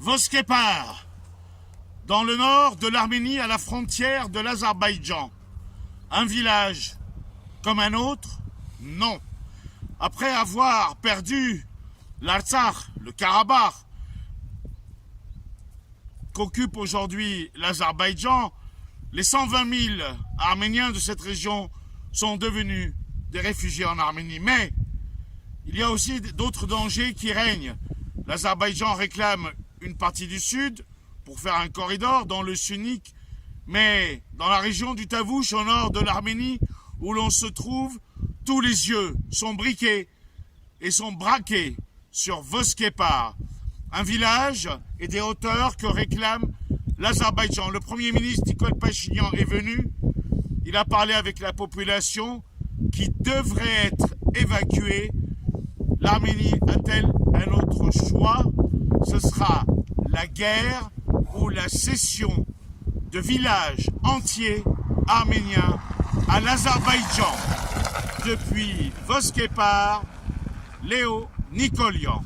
Voskepar, dans le nord de l'Arménie à la frontière de l'Azerbaïdjan. Un village comme un autre? Non. Après avoir perdu l'Artsakh, le Karabakh, qu'occupe aujourd'hui l'Azerbaïdjan, les 120 000 Arméniens de cette région sont devenus des réfugiés en Arménie. Mais il y a aussi d'autres dangers qui règnent. L'Azerbaïdjan réclame une partie du sud pour faire un corridor dans le Sunnik, mais dans la région du Tavouch, au nord de l'Arménie, où l'on se trouve, tous les yeux sont briqués et sont braqués sur Voskepar, un village et des hauteurs que réclame l'Azerbaïdjan. Le Premier ministre Nikol Pachinian est venu, il a parlé avec la population qui devrait être évacuée. L'Arménie a-t-elle un autre choix? Ce sera la guerre ou la cession de villages entiers arméniens à l'Azerbaïdjan. Depuis Voskepar, Léo Nikolian.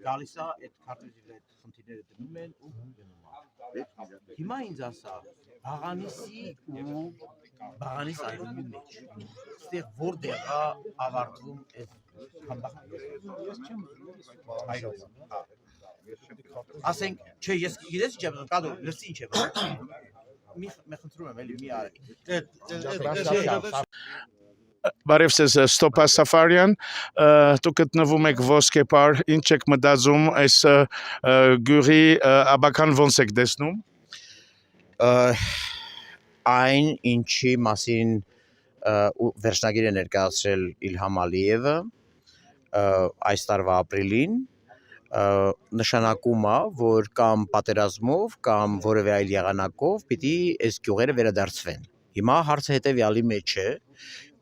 Գալիս է այդ քարտեզի այդ խնդիրները դնում են ու գնում։ Հիմա ինձ ասա Բաղանիսի ու Բաղանիս այգու մեջ այստեղ որտեղ է ավարտվում այդ խմբակը։ Ասենք, չէ, ես գիտես ինչ եմ կադու, լսի ինչ եմ։ Մի խնդրում եմ էլի մի արեք։ Բարև ձեզ, Ստոպա Սաֆարյան, դուք գտնվում եք Voskepar, ինչ եք մտածում այս գյուղի աբական ոնց եք տեսնում? Այն ինչի մասին վերջնագիր է ներկայացրել Իլհամ Ալիևը այս տարվա ապրիլին, նշանակում է, որ կամ պատերազմով, կամ որևէ այլ եղանակով պիտի այս գյուղերը վերադարձվեն։ Հիմա հարցը հետևյալի մեջ է,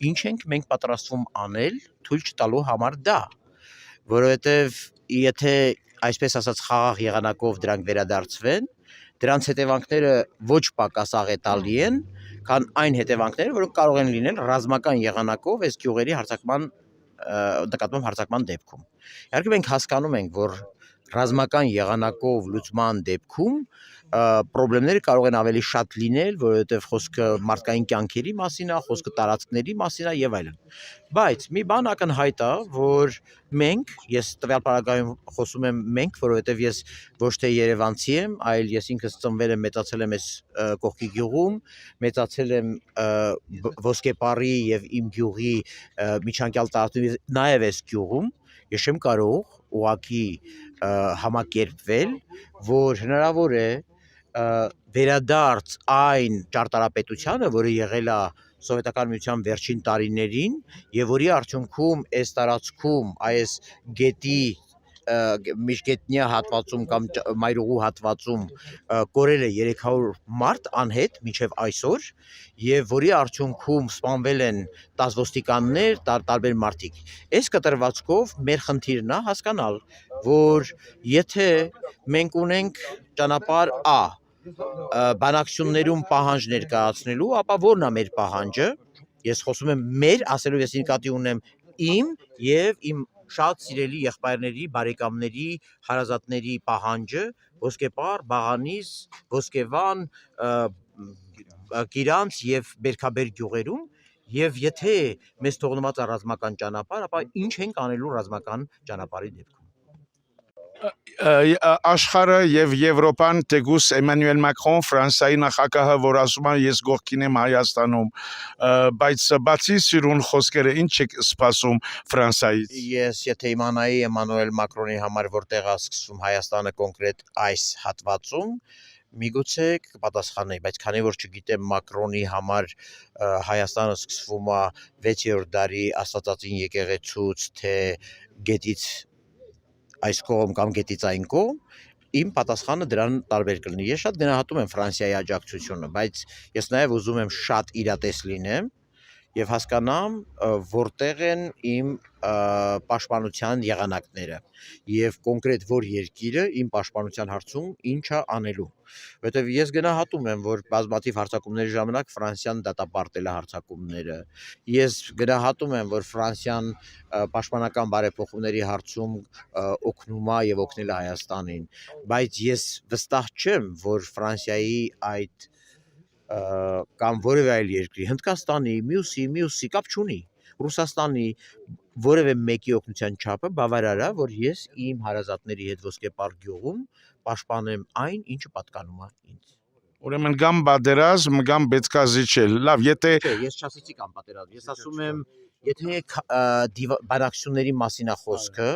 ինչ ենք մենք պատրաստվում անել թույլ չտալու համար դա, որովհետև եթե այսպես ասած խաղաղ եղանակով դրանք վերադարձվեն, դրանց հետևանքները ոչ պակաս աղետալի են, քան այն հետևանքները, որոնք կարող են լինել ռազմական եղանակով այս գյուղերի նկատմամբ հարձակման դեպքում։ Իհարկե մենք հասկանում ենք, որ ռազմական եղանակով լուծման դեպքում պրոբլեմները կարող են ավելի շատ լինել, որովհետև խոսքը մարդկային կյանքերի մասին է, խոսքը տարածքների մասին է եւ այլն։ Բայց մի բան ակնհայտ է, որ մենք, ես տվյալ պարագայում խոսում եմ մենք, որովհետև ես ոչ թե երևանցի եմ, այլ ես ինքս ծնվել եմ, մեծացել եմ այս կողքի գյուղում, մեծացել եմ Voskepar-ի եւ իմ գյուղի միջանկյալ տարածքում, նաեւ այս գյուղում, ես չեմ կարող ուղղակի համակերպվել, որ հնարավոր է վերադարձ այն ճարտարապետությանը, որը եղել է սովետական միության վերջին տարիներին եւ որի արդյունքում այս տարածքում այս գետի միջգետնյա հատվածում կամ մայրուղու հատվածում կորել է 300 մարդ անհետ մինչև այսօր եւ որի արդյունքում սպանվել են 10 ոստիկաններ, տարբեր մարդիկ։ Այս կտրվածքով մեր խնդիրն է հասկանալ, որ եթե մենք ունենք ճանապարհ A բանակցություններում պահանջ ներկայացնելու, ապա ո՞րն է մեր պահանջը։ Ես խոսում եմ մեր, ասելով ես նկատի ունեմ իմ եւ իմ շատ սիրելի եղբայրների, բարեկամների, հարազատների պահանջը Voskepar, Բաղանիս, Ոսկեվան, Կիրանց եւ Բերքաբեր գյուղերում եւ եթե մեզ թողնված է ռազմական ճանապարհ, ապա ինչ ենք անելու ռազմական ճանապարհի դեպքում։ Աշխարհը եւ Եվրոպան թեկուզ Էմանուել Մակրոն Ֆրանսիայի նախագահը, որ ասում է ես գողքին եմ Հայաստանում, բայց բացի սիրուն խոսքերը ինչ եք սպասում Ֆրանսիայից? Ես եթե իմանայի Էմանուել Մակրոնի համար որտեղ է սկսվում Հայաստանը կոնկրետ այս հատվածում, միգուցե կպատասխանեի, բայց քանի որ չգիտեմ Մակրոնի համար Հայաստանը սկսվում է 6-րդ դարի Աստվածածին եկեղեցուց, թե գետից այս կողմ կամ գետից այն կողմ, իմ պատասխանը դրան տարբեր կլինի։ Ես շատ գնահատում եմ Ֆրանսիայի աջակցությունը, բայց ես նաև ուզում եմ շատ իրատես լինեմ եւ հասկանամ որտեղ են իմ պաշտպանության եղանակները եւ կոնկրետ որ երկիրը իմ պաշտպանության հարցում ինչ է անելու, որովհետեւ ես գնահատում եմ, որ բազմաթիվ հարձակումների ժամանակ Ֆրանսիան դատապարտել է հարձակումները։ Ես գնահատում եմ, որ Ֆրանսիան պաշտպանական բարեփոխումների հարցում օգնում է եւ օգնել է Հայաստանին, բայց ես վստահ չեմ, որ Ֆրանսիայի այդ կամ որևէ այլ երկրի, Հնդկաստանի, մյուսի կապ չունի, Ռուսաստանի որևէ մեկի օգնության չափը բավարար է, որ ես իմ հարազատների հետ Ոսկեպար գյուղում պաշտպանեմ այն, ինչը պատկանում է ինձ։ Ուրեմն կամ բادرազմ, կամ բեցկա զիջել։ Լավ, եթե Չէ, ես չասեցի կամ պատերազմ, ես ասում եմ, եթե բանակցությունների մասին է խոսքը,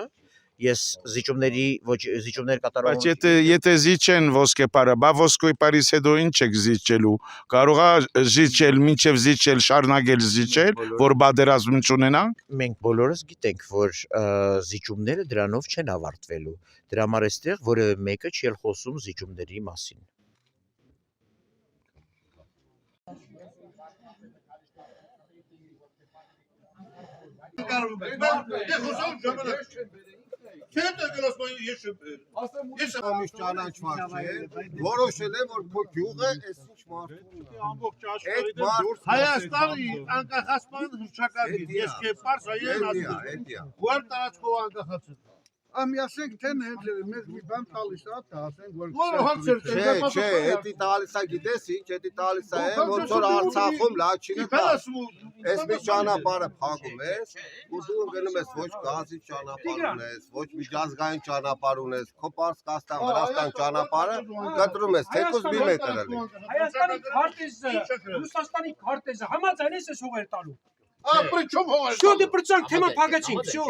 ես զիջումներ կատարում բայց եթե զիջեն ոսկեպարը, բա ոսկեպարից հետո ինչ եք զիջելու։ Կարող է զիջել, մինչև զիջել, շարունակել զիջել, որ բادرազմ չունենա։ Մենք բոլորս գիտենք, որ զիջումները դրանով չեն ավարտվելու։ Դրա համար այստեղ որևէ մեկը չի խոսում զիջումների մասին։ Ամիշ ճանաչված չէ, որոշել է, որ քո գյուղը այսինչ մարդու ամբողջ աշխարհի Հայաստանի անկախացման հռչակագիր, ես կեպարս հայերն ասում, որ տարածքով անկախացել։ ամիասենք թե մեզ մի բան տալիս է, ասենք որ Չէ, էդի տալիս է, գիտես ինչ, էդի տալիս է, ոնց որ Արցախում Լաչինը այս մի ճանապարհը փակում ես, ու դու գնում ես ոչ գազի ճանապարհ ունես, ոչ միջազգային ճանապարհ ունես, քո Պարսկաստան, Վրաստան ճանապարհը կտրում ես, թեկուզ մի մետր է։ Հայաստանի քարտեզը, Ռուսաստանի քարտեզը համաձայն ես ուղեր տալու։ При чем говоришь? Что ты причем тема погачин, все.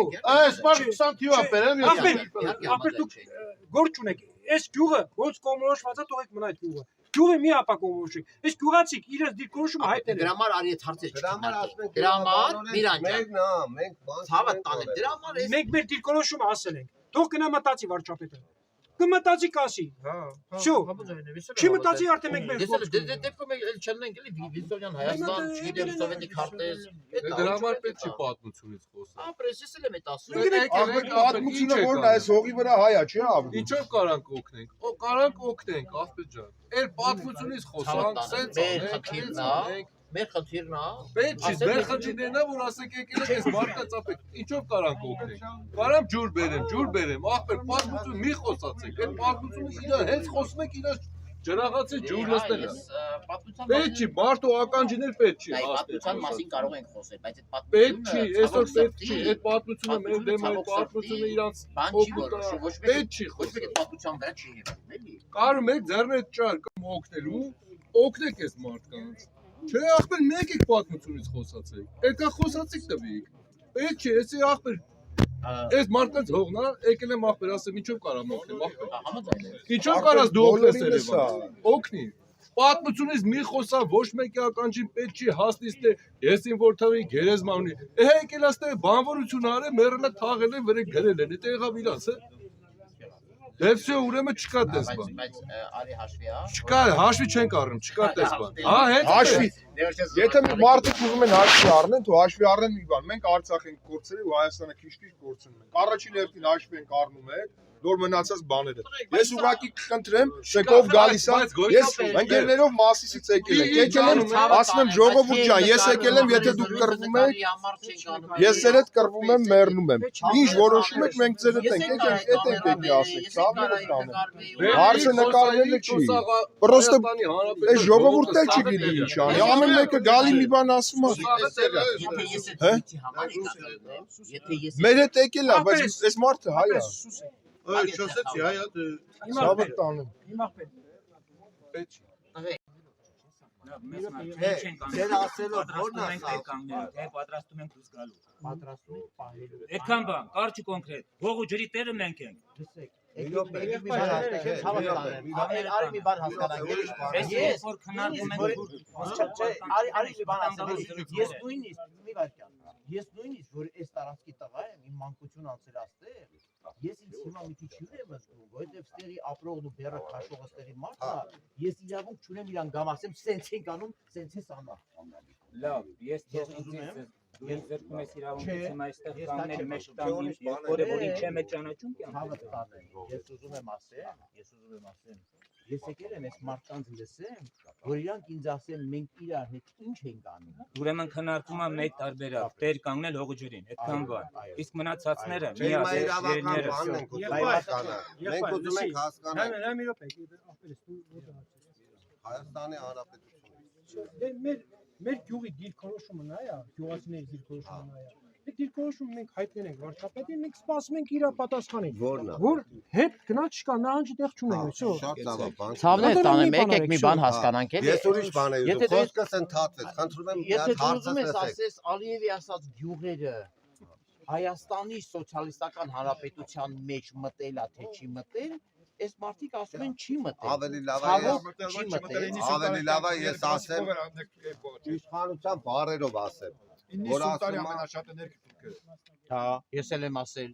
Սպարք 20 թիվա բերեմ ես։ Ապեր դուք գործ ունեք։ Այս գյուղը ոնց կոմորոշված է թողեք մնա այդ գյուղը։ Գյուղը մի ապակոմորոշեք։ Այս գյուղացիք իրենց դիրքորոշումը հայտնել են։ Դրա համար արի այդ հարցեր Դրա համար ասում ենք, Դրա համար Միրանջան, մենք բան ցավը տանեմ, դրա համար ես Մենք մեր դիրքորոշումը ասել ենք։ Թող գնա մտածի վարչապետը։ Կմտածի կասի։ Всё։ Չի մտածի արդեն մենք մեր Ես դեպքում էլ չլնենք էլի Վիզորյան Հայաստան, չգիտեմ սովետի քարտեզ։ Դրա համար պետք չի պատմությունից խոսել։ Ապրես ես էլ եմ այդ ասում։ պատմությունը որն է, այս հողի վրա հայա չի ավի։ Ինչով կարանք օգնենք։ Կարանք օգնենք, աղբեր ջան։ Էլ պատմությունից խոսանք, սենց անենք, Մեր խնդիրն է, պետք չի, մեր խնդիրն է, որ ասենք եկել եք այս մարդը ծապեք, ինչով կարանք օգնենք։ Կարամ ջուր բերեմ, աղբեր պատմություն մի խոսացեք, այդ պատմությունը իրար հենց խոսում եք իրար ջրաղացի ջուր լստելը։ Պետք չի, մարդու ականջիներ պետք չի պատմության մասին կարող ենք խոսել, բայց այդ Պետք չի, այսօր պետք չի, այդ պատմությունը մեր դեմ է, պատմությունը իրանց պետք չի ոչ մեկ խոսել։ այդ պատմության վրա չի եղել, էլի։ Կարում եք ձեռնդ ճար կամ օգնելու, օգնեք այս մարդկանց։ Չէ, ախպեր մեկ եք պատմությունից խոսացեք, եկա խոսացեք տվիք, պետք չի, էսի ախպեր, այս մարդկանց հողնա, եկել եմ ախպեր, ասեմ, ինչով կարամ օգնեմ, ախպեր, ինչով կարաս դու օգնես Երևան, օգնի, պատմությունից մի խոսա, ոչ մեկի ականջին պետք չի հասնիստ է, ես իմ որթավի գերեզման ունի, եկել աստեղ բանվորություն արել, մերելը թաղել են, վրեք գրել են, էտ եղավ իրանց, Դե վсё, ուրեմն չկա տեսբան։ Բայց արի հաշվի, հա։ Չկա, հաշվի չենք առնում, չկա տեսբան։ Հա, հենց Հաշվի, եթե մարդիկ ուզում են հաշվի առնեն, თუ հաշվի առնեն մի բան, մենք Արցախ ենք կորցրել ու Հայաստանը քիչ-քիչ կորցնում ենք։ Առաջին հերթին հաշվի ենք առնում ենք, նոր մնացած բաները։ Ես ուղղակի կընտրեմ, շեկով գալիս է, ես ընկերներով Մասիսից եկել եմ, ասում եմ ժողովուրդ ջան, ես եկել եմ, եթե դուք կռվում եք, ես ձեր հետ կռվում եմ, մեռնում եմ։ Ինչ որոշում եք, մենք ձեր հետ ենք, եկեք ասենք, ցավները տանեմ։ Հարցը նկարելը չի։ Պրոստը այս ժողովուրդն էլ չգիտի ինչ անի, ամեն մեկը գալի մի բան ասում է։ Մեր հետ եկել է, բայց այս մարդը հայ է։ Չասեցի, հայա Ցավը տանեմ։ պետք չի։ Ձեր ասելով որն է կանգնել, թե պատրաստում ենք դուրս գալու։ Պատրաստում ենք պահելու։ Այդքան բան, կարճ ու կոնկրետ։ Ողու ջրի տերը մենք ենք։ Արի մի բան հասկանանք։ Ես որ քննարկում ենք արի մի բան ասեմ։ Ես նույնիսկ մի վարքյան։ Ես նույնիսկ որ այս տարածքի տղա եմ, իմ մանկություն անցել աստեղ, ես ինձ հիմա մի քիչ հյուր եմ զգում, որովհետև ստերի ապրողն ու բերը քաշողը ստերի մարդը, ես իրավունք չունեմ իրան գամ ասեմ, սենց ենք անում, սենց ես անա։ Լավ, ես ուզում եմ, ես ձերքում ես իրավունք Չէ, եմ այստեղ ես կանգնել դա մեջ չեմ տան ասում, որը որ ինչ եմ ճանաչում Ցավը կյանք։ տանեմ, ես ուզում եմ ասեմ, ես եկել եմ այս մարդկանց լսեմ, որ իրանք ինձ ասեն մենք իրար հետ ինչ ենք անում։ Ուրեմն քննարկում եմ մեկ տարբերակ, տեր կանգնել հողի ջրին, այդքան բան։ Իսկ մնացածները Չէ, հիմա միասին իրավական երներս։ բանն ենք ուզում Եղբայր, հասկանալ։ Մենք ուզում ենք հասկանալ Մի րոպե, ապերես դու որտեղ Հայաստանի Հանրապետությունը։ մեր գյուղի դիրքորոշումը նա է, գյուղացիների դիրքորոշումը նա է։ Այդ դիրքորոշումը մենք հայտնել ենք վարչապետին, մենք սպասում ենք իր պատասխանին։ Որն է։ Որ հետ գնաց չկա, նահանջի տեղ չունենք, всё։ Շատ ցավաբան։ Ցավներ Ուրեմն տանեմ, մի բան եկեք մի արեք, բան շո։ հասկանանք էլի։ Ես ուրիշ բան եմ Եթե ուզում։ Խոսքս ընդհատվեց։ Խնդրում եմ Եթե մի դու հատ ուզում ես հարցը ասես Ալիևի ասած գյուղերը Հայաստանի սոցիալիստական հանրապետության մեջ մտել է թե չի մտել, այս մարդիկ ասում են չի մտել։ ավելի լավ է Ցավոք ես չի մտել։ ավելի լավ է ես ասեմ իշխանության բառերով ասեմ, որ ասում է Հա, ես էլ եմ ասել։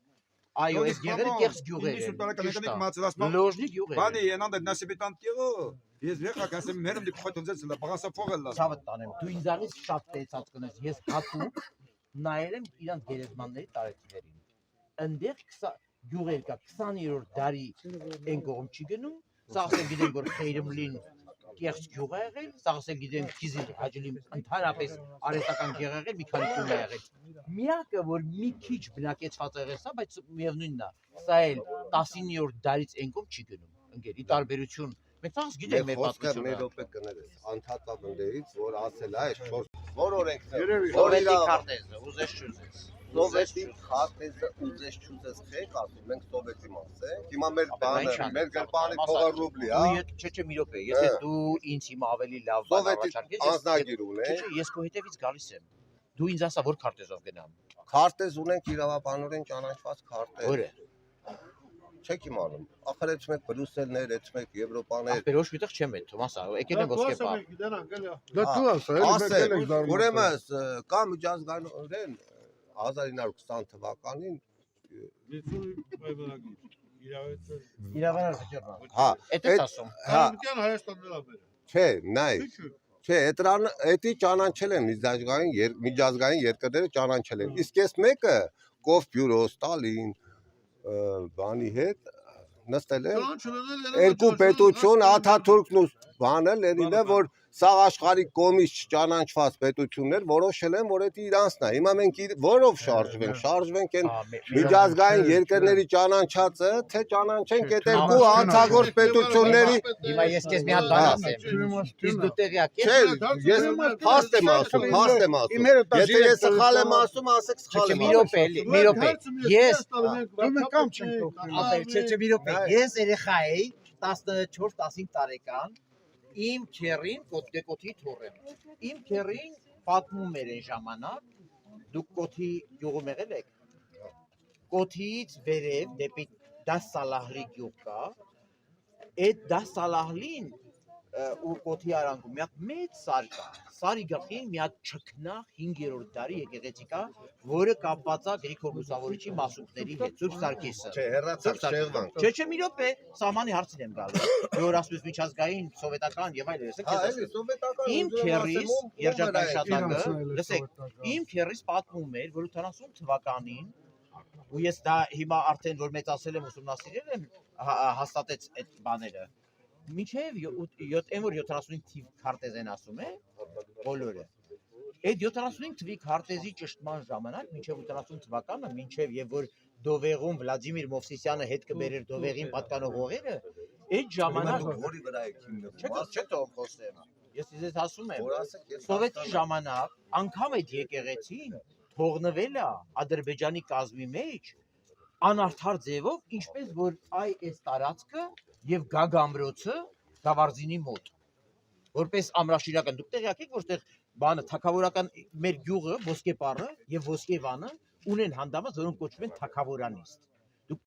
Այո, այս գյուղերը կեղծ գյուղեր են։ Լոժնի գյուղեր։ Բանի ենանդ նասիբիտան տիղո ես վեխակ ասեմ մերում դի փոխեցել լա բաղասա փողել լա Ցավը տանեմ։ Դու ինձանից շատ տեսած կնես։ Ես հատուկ նայել եմ իրանց գերեզմանների տարեթիվերին։ Այնտեղ գյուղեր կա 20-րդ դարի այն կողմ չի գնում։ Սա ասել գիտեմ որ Խեյրմլին կեղծ գյուղ է եղել, սա ասել գիտեմ Քիզիլ Հաջլին ընդհանրապես արհեստական գյուղ է եղել, մի քանի տուն է եղել։ Միակը որ մի քիչ բնակեցված է եղել սա, բայց միևնույնն է, սա էլ 19-րդ դարից այն կողմ չի գնում։ Ընկերի տարբերություն։ Մենք ցած գիտենք մեր խոսքը պատմությունը։ մեր րոպե կներես անթատվա բնդերից, որ ասել է 4 որ օրենքներ Սովետի քարտեզը, ուզես չուզես։ Սովետի քարտեզը ուզես չուզես խեք ասում, մենք սովետի մաս ենք։ Հիմա մեր բանը, մեր գրպանի փողը ռուբլի, հա։ Չէ, մի րոպե, եթե դու ինձ հիմա ավելի լավ բան Սովետի առաջարկես, անձնագիր ունենք։ Չէ, ես քո հետևից գալիս եմ։ Դու ինձ ասա որ քարտեզով գնամ։ Քարտեզ ունենք իրավաբանորեն ճանաչված քարտեզ։ Որը։ Չեք իմանում։ Ախր այդ մեկ Բրյուսելներ, այդ մեկ Եվրոպաներ։ Ախպեր ոչ միտեղ չեմ եթում, ասա, եկել եմ ոսկե պա։ Դա դու ասա, էլի Ասե, մեկ էլ եք ուրեմն կա միջազգայինորեն 1920 թվականին Իրավարար վճռա։ հա, Էդ է ասում։ հա, Հայաստանն էլ բերել։ չէ, նայ, չէ, էդի ճանաչել են միջազգային երկրները ճանաչել են։ Իսկ այս մեկը Կով բյուրո, Ստալին, բանի հետ նստել են երկու պետություն Աթաթուրքն ու բանը Լենինը, որ սաղ աշխարհի կողմից չճանաչված պետություններ որոշել են, որ դա իրանցն է։ Հիմա մենք որով շարժվենք այն միջազգային երկրների ճանաչածը, թե ճանաչենք այդ երկու անցագործ պետությունների։ Հիմա ես քեզ մի հատ բան ասեմ։ Իսկ դու տեղյակ ես։ Չէ, ես փաստ եմ ասում։ Եթե ես սխալ եմ ասում, ասեք սխալ եմ։ Մի րոպե, մի րոպե։ Ես դու մենք կամ չենք Չէ, մի րոպե։ Ես երեխա էի 14-15 տարեկան։ Իմ քերին կոթի թուր եմ։ Իմ քերին պատմում էր այն ժամանակ դուք կոթի գյուղում եղել եք։ Կոթիից վերև դեպի Դասալահլի գյուղ կա։ Այդ Դասալահլին ու կոթի արանքում մի հատ մեծ սար կա։ Սարի գլխին մի հատ չքնախ 5-րդ դարի եկեղեցի կա, որը կապված է Գրիգոր Լուսավորիչի մասուկների հետ, Սուրբ Սարգիսը։ Չէ, հեռացավ շեղվանք։ Չէ, մի րոպե, սահմանի հարցին եմ գալու։ Որ ասում ես միջազգային, սովետական եւ այլն, լսեք, Հա, ես էլի ասում։ սովետական Իմ քերիս երջանկային շատակը, լսեք, Իմ իմ քերիս պատմում էր, որ 80 թվականին ու ես դա հիմա արդեն որ մեծացել եմ ուսումնասիրել եմ հաստատեց այդ բաները։ Մինչև 75 թիվ քարտեզ են ասում է բոլորը։ Այդ 75 թվի քարտեզի ճշտման ժամանակ մինչև 80 թվականը, մինչև եւ որ Դովեղում Վլադիմիր Մովսիսյանը հետ կբերեր Դովեղին պատկանող հողերը, այդ ժամանակ որի վրա եք հիմնվում։ չէ թող խոսեմ։ Ես իզես ասում եմ, Որ ասեք, ես սովետի ժամանակ անգամ այդ եկեղեցին թողնվել է Ադրբեջանի կազմի մեջ անարդար ձևով, ինչպես որ այս տարածքը եւ Գագամրոցը Գավարձինի մոտ։ Որպես ամրաշիրական դուք տեղյակ եք, որտեղ բանը թակավորական մեր գյուղը Ոսկեպառը եւ Ոսկեվանը ունեն հանդամած, որոնք կոչվում են թակավորանիստ։